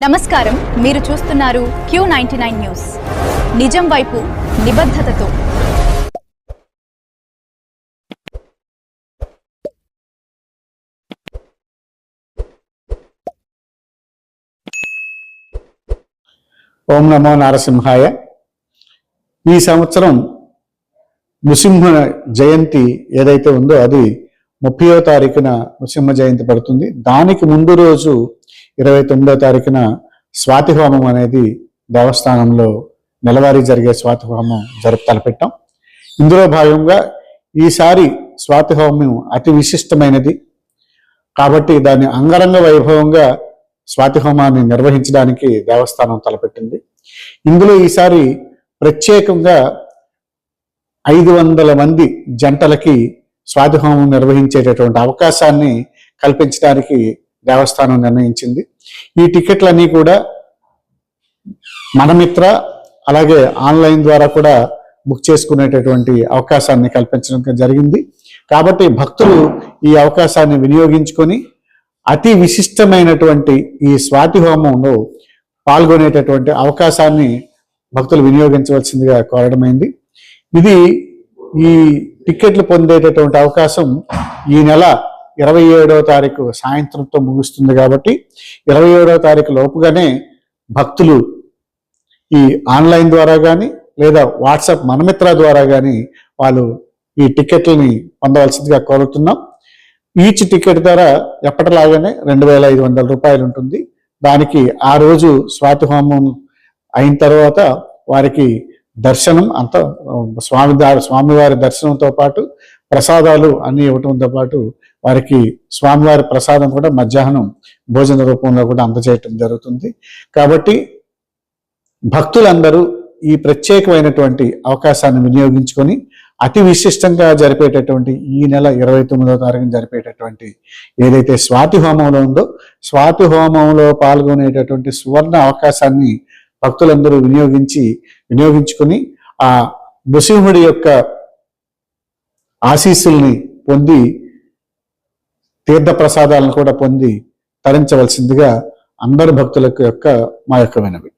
నమస్కారం, మీరు చూస్తున్నారు Q99 న్యూస్. నిజం వైపు నిబద్ధతతో. ఓం నమో నారసింహాయ. ఈ సంవత్సరం నృసింహ జయంతి ఏదైతే ఉందో అది 30వ తారీఖున నృసింహ జయంతి పడుతుంది. దానికి ముందు రోజు 29వ తారీఖున స్వాతి హోమం అనేది దేవస్థానంలో నెలవారీ జరిగే స్వాతి హోమం తలపెట్టాం. ఇందులో భాగంగా ఈసారి స్వాతి హోమం అతి విశిష్టమైనది కాబట్టి దాన్ని అంగరంగ వైభవంగా స్వాతి హోమాన్ని నిర్వహించడానికి దేవస్థానం తలపెట్టింది. ఇందులో ఈసారి ప్రత్యేకంగా 500 మంది జంటలకి స్వాతి హోమం నిర్వహించేటటువంటి అవకాశాన్ని కల్పించడానికి దేవస్థానం నిర్ణయించింది. ఈ టికెట్లన్నీ కూడా మనమిత్ర అలాగే ఆన్లైన్ ద్వారా కూడా బుక్ చేసుకునేటటువంటి అవకాశాన్ని కల్పించడం జరిగింది. కాబట్టి భక్తులు ఈ అవకాశాన్ని వినియోగించుకొని అతి విశిష్టమైనటువంటి ఈ స్వాతి హోమంలో పాల్గొనేటటువంటి అవకాశాన్ని భక్తులు వినియోగించవలసిందిగా కోరడమైంది. ఇది ఈ టికెట్లు పొందేటటువంటి అవకాశం ఈ నెల 27వ తారీఖు సాయంత్రంతో ముగుస్తుంది. కాబట్టి 27వ తారీఖు లోపుగానే భక్తులు ఈ ఆన్లైన్ ద్వారా కానీ లేదా వాట్సాప్ మనమిత్ర ద్వారా కానీ వాళ్ళు ఈ టికెట్లని పొందవలసిందిగా కోరుతున్నాం. ఈచ్ టికెట్ ధర ఎప్పటిలాగానే 2,500 రూపాయలు ఉంటుంది. దానికి ఆ రోజు స్వాతి హోమం అయిన తర్వాత వారికి దర్శనం అంత స్వామివారి దర్శనంతో పాటు ప్రసాదాలు అన్ని ఇవ్వటంతో పాటు వారికి స్వామివారి ప్రసాదం కూడా మధ్యాహ్నం భోజన రూపంలో కూడా అందజేయటం జరుగుతుంది. కాబట్టి భక్తులందరూ ఈ ప్రత్యేకమైనటువంటి అవకాశాన్ని వినియోగించుకొని అతి విశిష్టంగా జరిపేటటువంటి ఈ నెల 29వ తారీఖున జరిపేటటువంటి ఏదైతే స్వాతి హోమంలో ఉందో స్వాతి హోమంలో పాల్గొనేటటువంటి సువర్ణ అవకాశాన్ని భక్తులందరూ వినియోగించుకొని ఆ నృసింహుడి యొక్క ఆశీస్సుల్ని పొంది తీర్థ ప్రసాదాలను కూడా పొంది తరించవలసిందిగా అందరు భక్తులకు మా యొక్క వినవి.